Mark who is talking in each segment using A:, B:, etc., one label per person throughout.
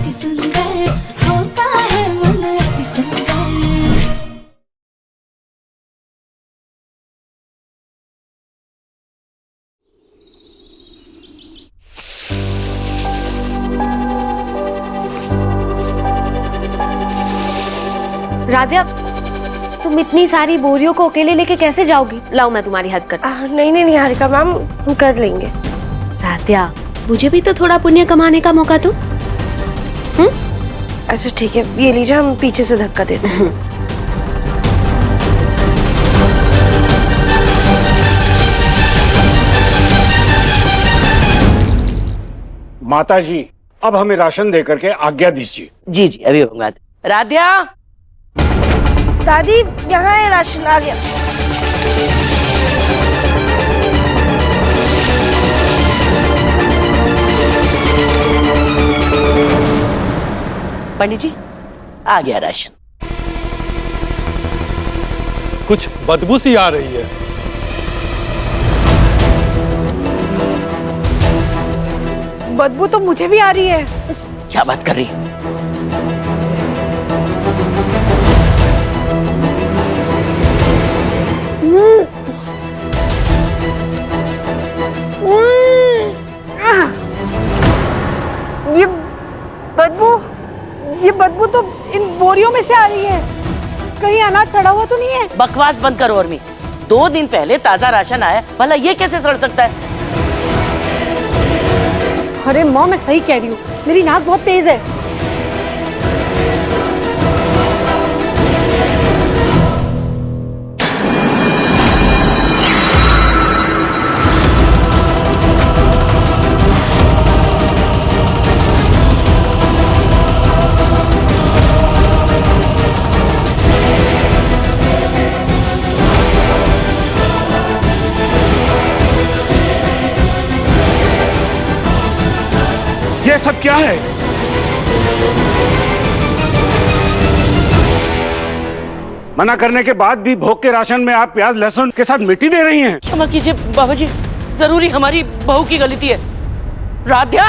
A: अति सुंदर होता है मन अति सुंदर।
B: राध्या, तुम इतनी सारी बोरियों को अकेले लेके कैसे जाओगी? लाओ मैं तुम्हारी हेल्प करती हूँ।
C: नहीं निहारिका मैम, हम कर लेंगे।
B: राध्या, मुझे भी तो थोड़ा पुण्य कमाने का मौका दो।
C: अच्छा ठीक है, ये लीजिए, हम पीछे से धक्का देते हैं।
D: माता जी, अब हमें राशन दे करके आज्ञा दीजिए।
E: जी जी, अभी होगा। राध्या,
C: दादी यहाँ है, राशन आ गया।
E: पंडित जी, आ गया राशन।
F: कुछ बदबू सी आ रही है।
C: बदबू तो मुझे भी आ रही है।
E: क्या बात कर रही है?
C: ये बदबू तो इन बोरियों में से आ रही है। कहीं अनाज सड़ा हुआ तो नहीं है?
E: बकवास बंद करो उर्मी। 2 दिन पहले ताजा राशन आया, भला ये कैसे सड़ सकता है?
C: अरे माँ, मैं सही कह रही हूँ, मेरी नाक बहुत तेज है।
D: ये सब क्या है? मना करने के बाद भी भोग के राशन में आप प्याज लहसुन के साथ मिट्टी दे रही हैं।
E: क्षमा कीजिए बाबा जी, जरूरी हमारी बहू की गलती है। राध्या,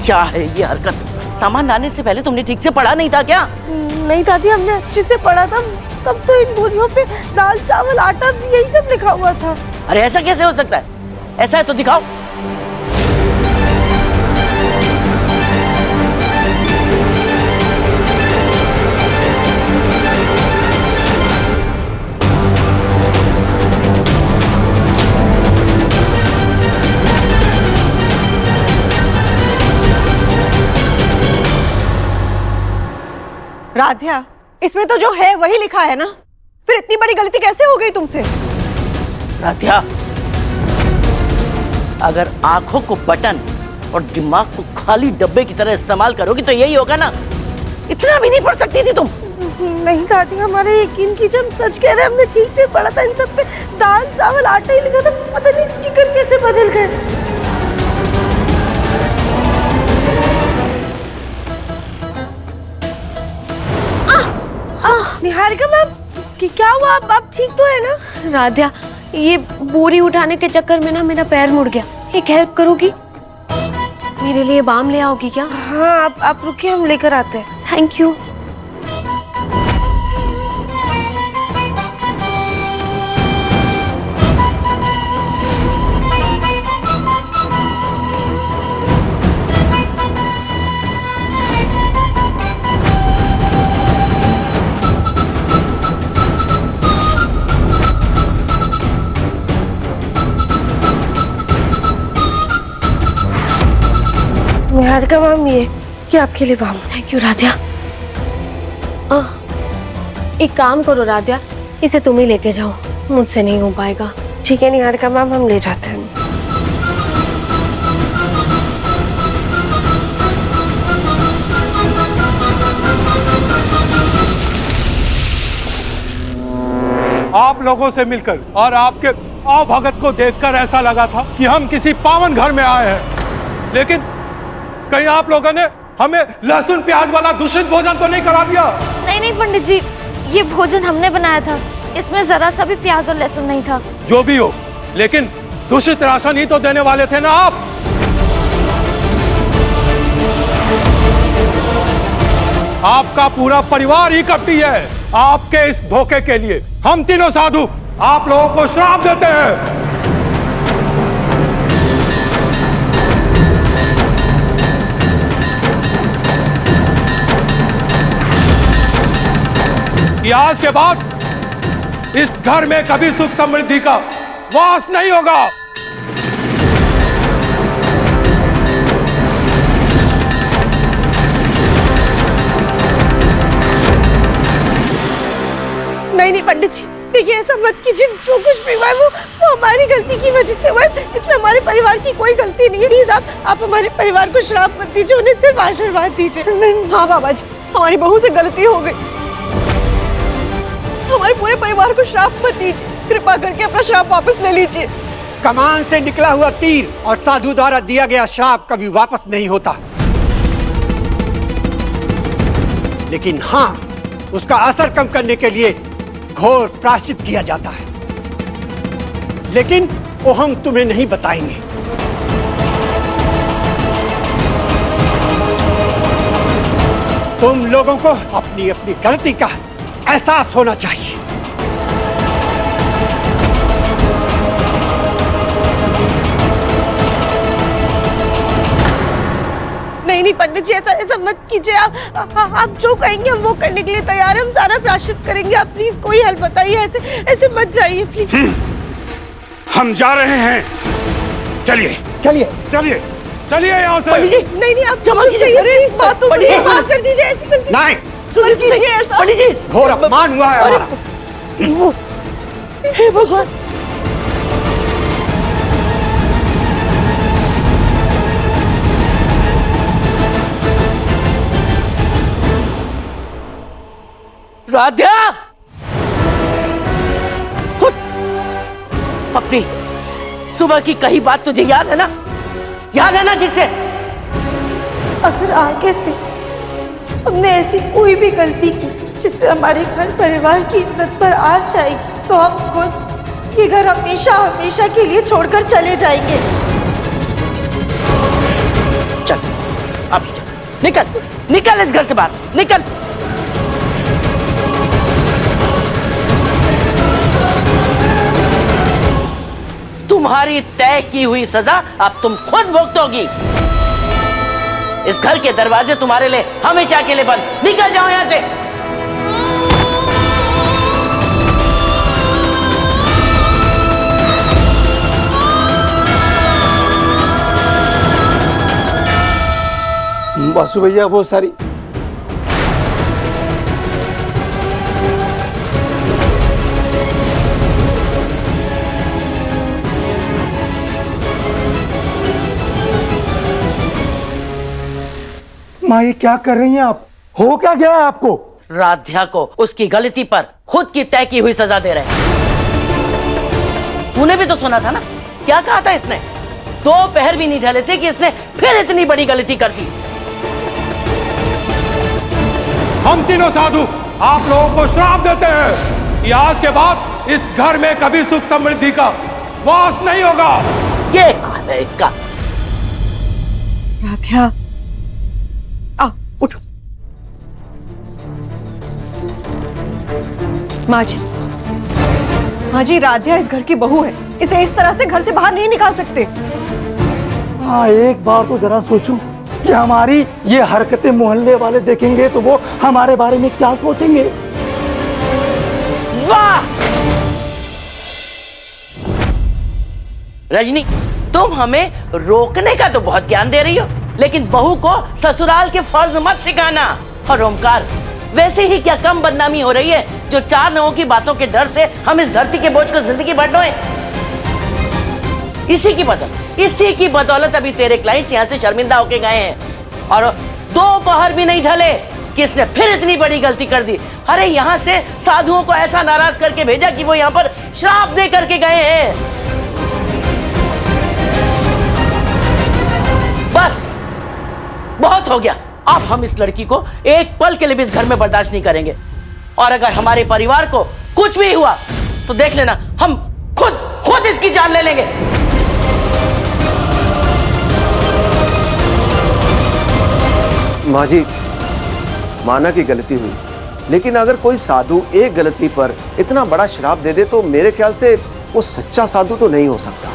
E: क्या है ये हरकत? सामान लाने से पहले तुमने ठीक से पढ़ा नहीं था क्या?
C: नहीं दादी, हमने अच्छे से पढ़ा था। तब तो इन बोरियों पे दाल चावल आटा यही सब लिखा हुआ था।
E: अरे ऐसा कैसे हो सकता है? ऐसा है तो दिखाओ।
C: राध्या, इसमें तो जो है वही लिखा है ना, फिर इतनी बड़ी गलती कैसे हो गई तुमसे?
E: राध्या, अगर आंखों को बटन और दिमाग को खाली डब्बे की तरह इस्तेमाल करोगी तो यही होगा ना। इतना भी नहीं पढ़ सकती थी तुम?
C: नहीं दादी, हमारे यकीन कीजिए, हम सच कह रहे हैं, हमने ठीक से पढ़ा था। इन सब पे दाल चावल आटा ही लिखा था, पता नहीं स्टिकर कैसे बदल गए। निहारिका मैम, क्या हुआ? आप ठीक तो है ना?
B: राध्या, ये बोरी उठाने के चक्कर में ना मेरा पैर मुड़ गया। एक हेल्प करोगी? मेरे लिए बाम ले आओगी क्या?
C: हाँ, आप रुकिए, हम लेकर आते हैं।
B: Thank you.
C: निहारिका मैम, ये आपके लिए बाम।
B: Thank you Radhya. एक काम करो राध्या, इसे तुम ही लेके जाओ, मुझसे नहीं हो पाएगा।
C: ठीक है निहारिका मैम, हम ले जाते हैं।
F: आप लोगों से मिलकर और आपके आवभगत को देखकर ऐसा लगा था कि हम किसी पावन घर में आए हैं, लेकिन कहीं आप लोगों ने हमें लहसुन प्याज वाला दूषित भोजन तो नहीं करा दिया?
G: नहीं पंडित जी, ये भोजन हमने बनाया था, इसमें जरा सा भी प्याज और लहसुन नहीं था।
F: जो भी हो, लेकिन दूषित राशन ही तो देने वाले थे ना आप। आपका पूरा परिवार ही कपटी है। आपके इस धोखे के लिए हम तीनों साधु आप लोगों को श्राप देते हैं कि आज के बाद इस घर में कभी सुख समृद्धि का वास नहीं होगा।
C: नहीं पंडित जी, देखिए ऐसा मत कीजिए। जो कुछ भी हुआ है वो हमारी गलती की वजह से हुआ है। इसमें हमारे परिवार की कोई गलती नहीं है। प्लीज आप हमारे परिवार को श्राप मत दीजिए, उन्हें सिर्फ आशीर्वाद दीजिए। हाँ बाबा जी, हमारी बहू से गलती हो गई, हमारे पूरे परिवार को श्राप मत दीजिए। कृपा करके अपना श्राप वापस ले लीजिए।
H: कमान से निकला हुआ तीर और साधु द्वारा दिया गया श्राप कभी वापस नहीं होता, लेकिन हाँ, उसका असर कम करने के लिए घोर प्रायश्चित किया जाता है, लेकिन वो हम तुम्हें नहीं बताएंगे। तुम लोगों को अपनी अपनी गलती का एहसास होना चाहिए।
C: नहीं पंडित जी, ऐसा मत कीजिए। आप जो कहेंगे हम वो करने के लिए तैयार हैं। हम सारा प्रायश्चित करेंगे। आप प्लीज कोई हेल्प बताइए, ऐसे मत जाइए प्लीज।
D: हम जा रहे हैं। चलिए
H: चलिए
F: चलिए चलिए यहाँ से।
E: पंडित जी,
C: नहीं आप
E: क्षमा कीजिए।
C: बात तो
E: पंडित जी,
C: माफ कर दीजिए। ऐसी गलती
H: नहीं,
C: मत कीजिए ऐसा।
E: पंडित जी,
H: घोर अपमान हुआ है हमारा।
E: हे भगवान, राधा, उठ। अपनी सुबह की कही बात तुझे याद है ना? याद है ना ठीक से?
C: अगर आगे से हमने ऐसी कोई भी गलती की जिससे हमारे घर परिवार की इज्जत पर आ जाएगी, तो हम खुद ये घर हमेशा हमेशा के लिए छोड़कर चले जाएंगे।
E: चल, अभी चल, निकल, निकल इस घर से बाहर, निकल। तुम्हारी तय की हुई सजा अब तुम खुद भुगतोगी। इस घर के दरवाजे तुम्हारे लिए हमेशा के लिए बंद। निकल जाओ यहां से।
H: वासु भैया, वो सारी
I: माँ, ये क्या कर रही हैं आप? हो क्या गया है आपको?
E: राध्या को उसकी गलती पर खुद की तय की हुई सजा दे रहे हैं। तूने भी तो सुना था ना, क्या कहा था इसने? 2 पहर भी नहीं ढले थे कि इसने फिर इतनी बड़ी गलती कर दी।
F: हम तीनों साधु आप लोगों को श्राप देते हैं कि आज के बाद इस घर में कभी सुख समृद्धि का वास नहीं होगा।
E: ये हाल है इसका।
C: राधिया, उठो। माँ जी, राधिया इस घर की बहू है। इसे इस तरह से घर से बाहर नहीं निकाल सकते।
I: हाँ, एक बार तो जरा सोचो कि हमारी ये हरकतें मोहल्ले वाले देखेंगे तो वो हमारे बारे में क्या सोचेंगे।
E: वाह रजनी, तुम हमें रोकने का तो बहुत ज्ञान दे रही हो, लेकिन बहू को ससुराल के फर्ज मत सिखाना। और ओमकार, वैसे ही क्या कम बदनामी हो रही है जो 4 लोगों की बातों के डर से हम इस धरती के बोझ को जिंदगी भर ढोए। इसी की बदौलत अभी तेरे क्लाइंट्स यहाँ से शर्मिंदा होके गए हैं और 2 पहर भी नहीं ढले कि इसने फिर इतनी बड़ी गलती कर दी। अरे यहाँ से साधुओं को ऐसा नाराज करके भेजा कि वो यहाँ पर श्राप दे करके गए हैं। बस बहुत हो गया। अब हम इस लड़की को एक पल के लिए भी इस घर में बर्दाश्त नहीं करेंगे, और अगर हमारे परिवार को कुछ भी हुआ तो देख लेना, हम खुद इसकी जान ले लेंगे।
J: माँ जी, माना की गलती हुई, लेकिन अगर कोई साधु एक गलती पर इतना बड़ा श्राप दे दे तो मेरे ख्याल से वो सच्चा साधु तो नहीं हो सकता।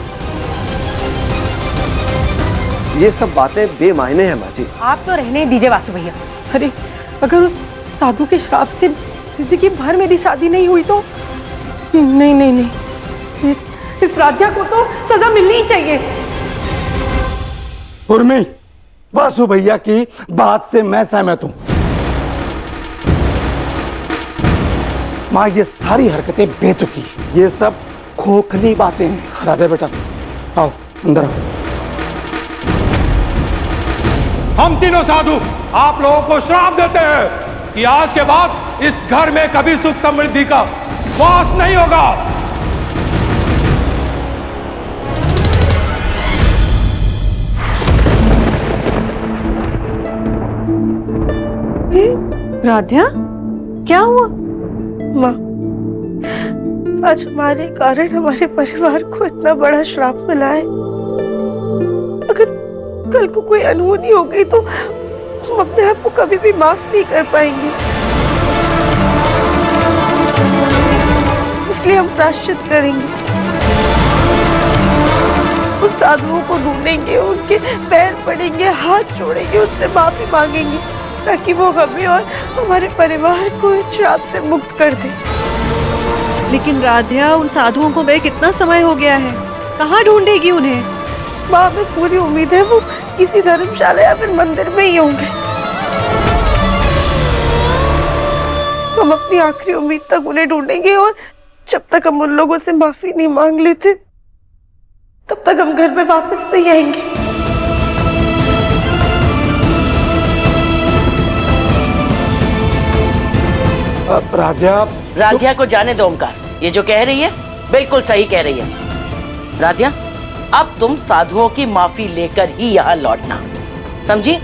J: ये सब बातें बेमायने हैं माँ जी।
C: आप तो रहने ही दीजिए वासु भैया। अरे अगर उस साधु के श्राप से जिंदगी भर मेरी शादी नहीं हुई तो नहीं नहीं नहीं, इस राध्या को तो सजा मिलनी ही चाहिए।
I: उर्मी, वासु भैया की बात से मैं सहमत हूं। माँ, ये सारी हरकतें बेतुकी हैं। ये सब खोखली बातें हैं। राधे बेटा, आओ अंदर आओ।
F: हम तीनों साधु आप लोगों को श्राप देते हैं कि आज के बाद इस घर में कभी सुख समृद्धि का वास नहीं होगा।
C: राध्या, क्या हुआ? माँ, आज हमारे कारण हमारे परिवार को इतना बड़ा श्राप मिला है। अगर कल को कोई अनहोनी हो गई तो हम अपने आप को कभी भी माफ नहीं कर पाएंगे। इसलिए हम प्रायश्चित करेंगे, उन साधुओं को ढूंढेंगे, उनके पैर पड़ेंगे, हाथ जोड़ेंगे, उनसे माफी मांगेंगे ताकि वो हमें और हमारे परिवार को इस श्राप से मुक्त कर दे।
K: लेकिन राध्या, उन साधुओं को गए कितना समय हो गया है, कहाँ ढूंढेगी उन्हें?
C: माँ, हमें पूरी उम्मीद है वो किसी धर्मशाला या फिर मंदिर में ही होंगे। हम अपनी आखिरी उम्मीद तक उन्हें ढूंढेंगे और जब तक हम उन लोगों से माफी नहीं मांग लेते तब तक हम घर में वापस नहीं आएंगे।
E: राध्या को जाने दो ओमकार, ये जो कह रही है बिल्कुल सही कह रही है। राध्या, अब तुम साधुओं की माफी लेकर ही यहाँ लौटना, समझी?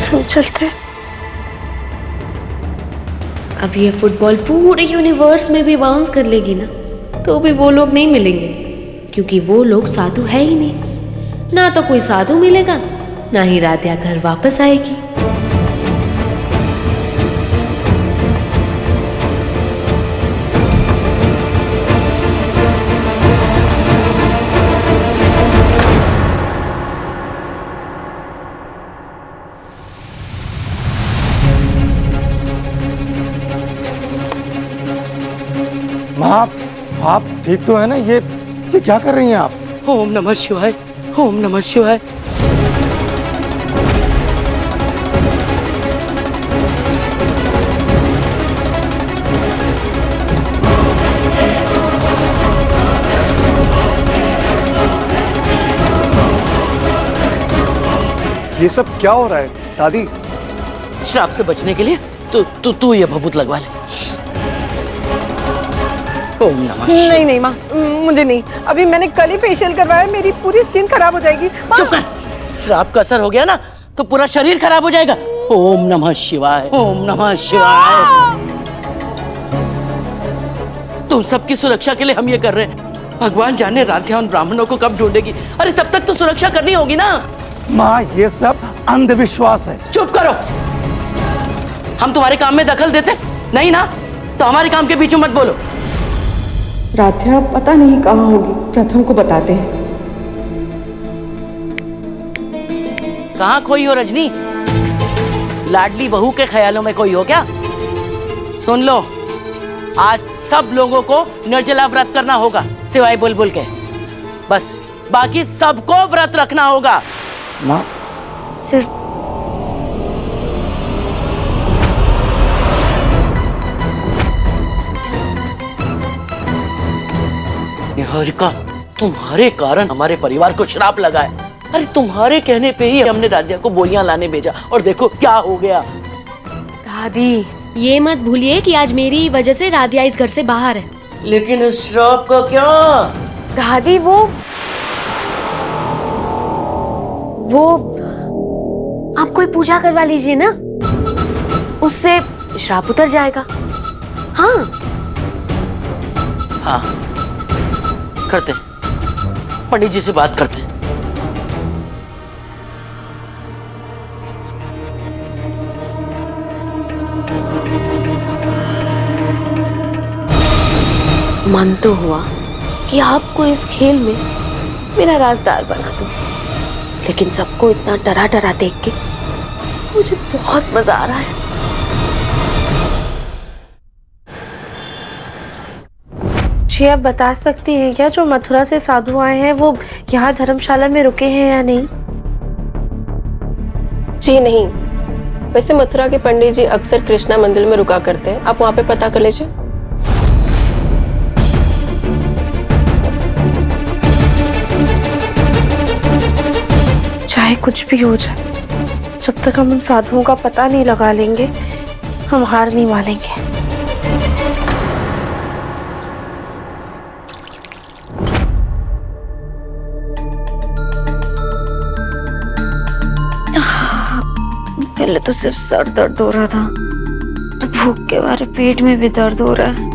C: हम चलते।
B: अब ये फुटबॉल पूरे यूनिवर्स में भी बाउंस कर लेगी ना तो भी वो लोग नहीं मिलेंगे, क्योंकि वो लोग साधु है ही नहीं। ना तो कोई साधु मिलेगा, ना ही राध्या घर वापस आएगी।
I: माँ, आप ठीक तो है ना? ये क्या कर रही हैं आप?
E: ओम नमः शिवाय, ओम नमः शिवाय।
J: ये सब क्या हो रहा है दादी?
E: श्राप से बचने के लिए तू ये भभूत लगवा ले। ओम नमः।
C: नहीं नहीं माँ, मुझे नहीं। अभी मैंने कल ही फेशियल करवाया, मेरी पूरी स्किन खराब हो जाएगी।
E: चुप कर। श्राप का असर हो गया ना तो पूरा शरीर खराब हो जाएगा। ओम नमः शिवाय, ओम नमः शिवाय। तुम सबकी सुरक्षा के लिए हम ये कर रहे हैं। भगवान जाने राध्या उन ब्राह्मणों को कब ढूंढेगी। अरे तब तक तो सुरक्षा करनी होगी ना।
I: माँ, ये सब अंधविश्वास है।
E: चुप करो। हम तुम्हारे काम में दखल देते नहीं ना, तो हमारे काम के बीच में मत बोलो।
C: राध्या पता नहीं कहाँ होगी, प्रथम को बताते हैं।
E: कहाँ खोई हो रजनी? लाडली बहू के ख्यालों में कोई हो क्या? सुन लो, आज सब लोगों को निर्जला व्रत करना होगा सिवाय बुलबुल के। बस बाकी सबको व्रत रखना होगा।
I: माँ,
B: सिर्फ
E: निहारिका, तुम्हारे कारण हमारे परिवार को श्राप लगा है। अरे तुम्हारे कहने पे ही हमने राध्या को बोलियां लाने भेजा और देखो क्या हो गया।
B: दादी, ये मत भूलिए कि आज मेरी वजह से राध्या इस घर से बाहर है।
E: लेकिन इस श्राप का क्या?
B: दादी, वो आप कोई पूजा करवा लीजिए ना, उससे श्राप उतर जाएगा। हाँ,
E: हाँ करते, पंडित जी से बात करते।
B: मन तो हुआ कि आपको इस खेल में मेरा राजदार बना दूं, लेकिन सबको इतना डरा डरा देख के मुझे बहुत मजा आ रहा है।
C: जी आप बता सकती हैं क्या जो मथुरा से साधु आए हैं वो यहाँ धर्मशाला में रुके हैं या नहीं?
L: जी नहीं, वैसे मथुरा के पंडित जी अक्सर कृष्णा मंदिर में रुका करते हैं, आप वहाँ पे पता कर लीजिए।
C: चाहे कुछ भी हो जाए, जब तक हम उन साधुओं का पता नहीं लगा लेंगे हम हार नहीं मानेंगे।
G: पहले तो सिर्फ सर दर्द हो रहा था, तो भूख के बारे पेट में भी दर्द हो रहा है।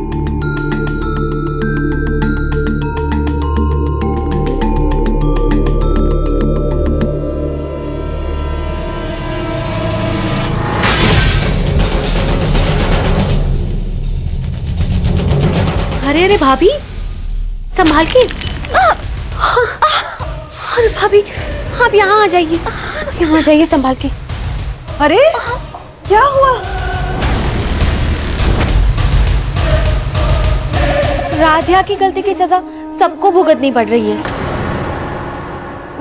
B: अरे अरे भाभी, संभाल के। अरे भाभी, आप यहाँ आ जाइए, यहाँ आ जाइए संभाल के।
K: अरे क्या हुआ?
B: राधिया की गलती की सजा सबको भुगतनी पड़ रही है।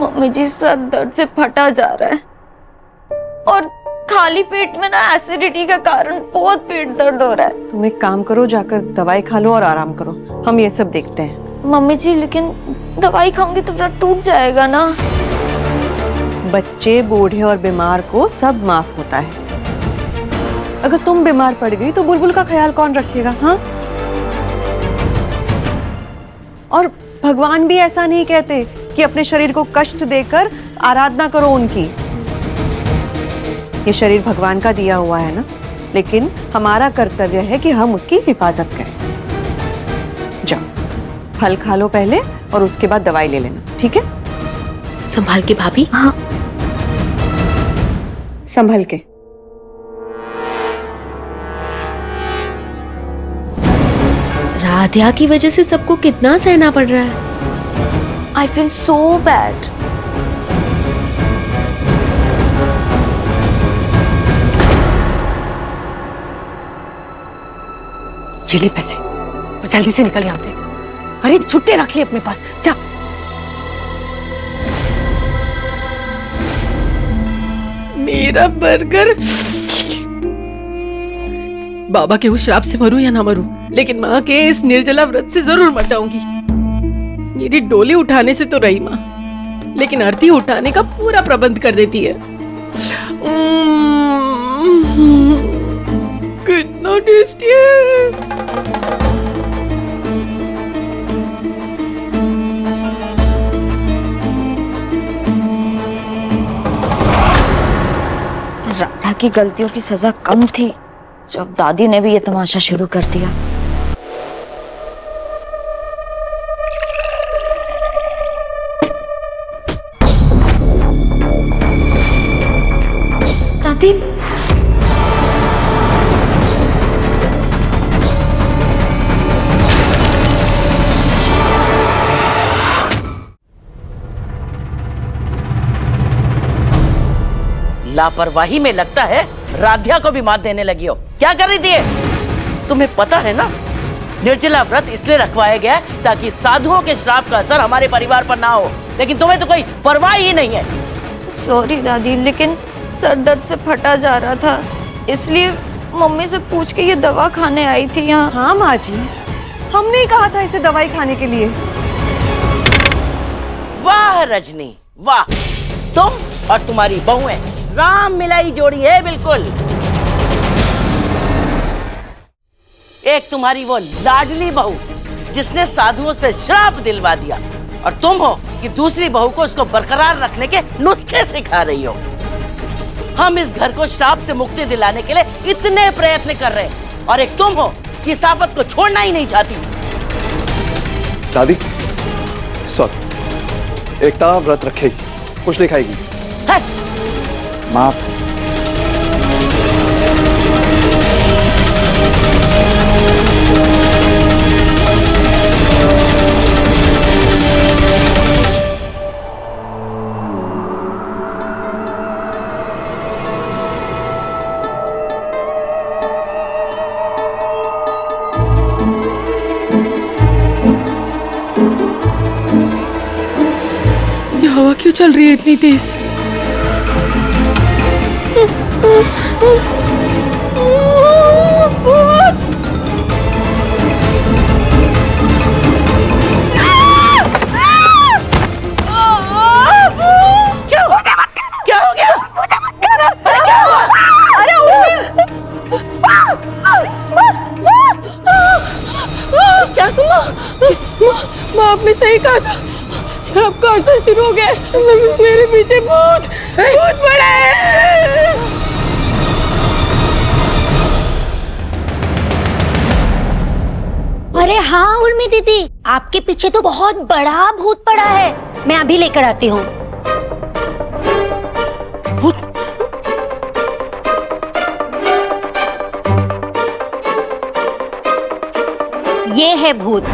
G: मम्मी जी सर दर्द से फटा जा रहा है और खाली पेट में ना एसिडिटी का कारण बहुत पेट दर्द हो रहा है।
K: तुम एक काम करो, जाकर दवाई खा लो और आराम करो, हम ये सब देखते हैं।
G: मम्मी जी लेकिन दवाई खाऊंगी तो व्रत टूट जाएगा ना।
K: बच्चे, बूढ़े और बीमार को सब माफ होता है। अगर तुम बीमार पड़ गई तो बुलबुल का ख्याल कौन रखेगा? हाँ, और भगवान भी ऐसा नहीं कहते कि अपने शरीर को कष्ट देकर आराधना करो उनकी। ये शरीर भगवान का दिया हुआ है ना, लेकिन हमारा कर्तव्य है कि हम उसकी हिफाजत करें। जाओ फल खा लो पहले और उसके बाद दवाई ले लेना, ठीक है?
B: संभाल के भाभी।
G: हाँ
K: संभल के।
B: राधिया की वजह से सबको कितना सहना पड़ रहा है। I feel so bad.
C: ये ले पैसे और जल्दी से निकल यहाँ से। अरे छुट्टे रख लिए अपने पास, जा।
L: मेरा बर्गर। बाबा के उस श्राप से मरूं या ना मरूं, लेकिन माँ के इस निर्जला व्रत से जरूर मर जाऊंगी। मेरी डोली उठाने से तो रही माँ, लेकिन आरती उठाने का पूरा प्रबंध कर देती है। कितना टेस्टी है।
G: राधा की गलतियों की सजा कम थी जब दादी ने भी ये तमाशा शुरू कर दिया। दादी,
E: लापरवाही में लगता है राधिया को भी मात देने लगी हो। क्या कर रही थी ये? तुम्हें पता है ना, निर्जला व्रत इसलिए रखवाया गया है ताकि साधुओं के श्राप का असर हमारे परिवार पर ना हो, लेकिन तुम्हें तो कोई परवाह ही नहीं है।
G: सॉरी दादी, लेकिन सर दर्द से फटा जा रहा था, इसलिए मम्मी से पूछ के ये दवा खाने आई थी यहाँ।
K: हाँ माँ जी, हमने ही कहा था इसे दवाई खाने के लिए।
E: वाह रजनी वाह, तुम और तुम्हारी बहुएं राम मिलाई जोड़ी है बिल्कुल। एक तुम्हारी वो लाडली बहू जिसने साधुओं से श्राप दिलवा दिया, और तुम हो कि दूसरी बहू को उसको बरकरार रखने के नुस्खे सिखा रही हो। हम इस घर को श्राप से मुक्ति दिलाने के लिए इतने प्रयत्न कर रहे हैं, और एक तुम हो कि इस आफत को छोड़ना ही नहीं चाहती।
M: दादी सॉरी, एकता व्रत रखेगी, कुछ नहीं खाएगी।
I: माफ।
L: ये हवा क्यों चल रही है इतनी तेज?
E: क्या हो गया?
C: क्या माँ आपने सही कहा था, श्राप का असर शुरू हो गया। मेरे पीछे भूत पड़ा है।
N: अरे हाँ उर्मी दीदी, आपके पीछे तो बहुत बड़ा भूत पड़ा है। मैं अभी लेकर आती हूँ। भूत? ये है भूत।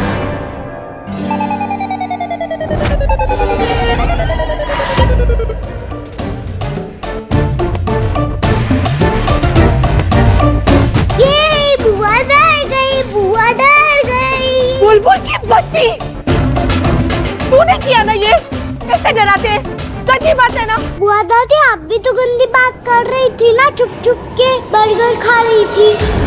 A: ये बुआ डर गई, बुआ डर गई।
C: बुलबुल की बच्ची, तूने किया ना ये? कैसे डराते हैं? गंदी बात है ना।
A: बुआ दादी आप भी तो गंदी बात कर रही थी ना, चुप चुप के बर्गर खा रही थी।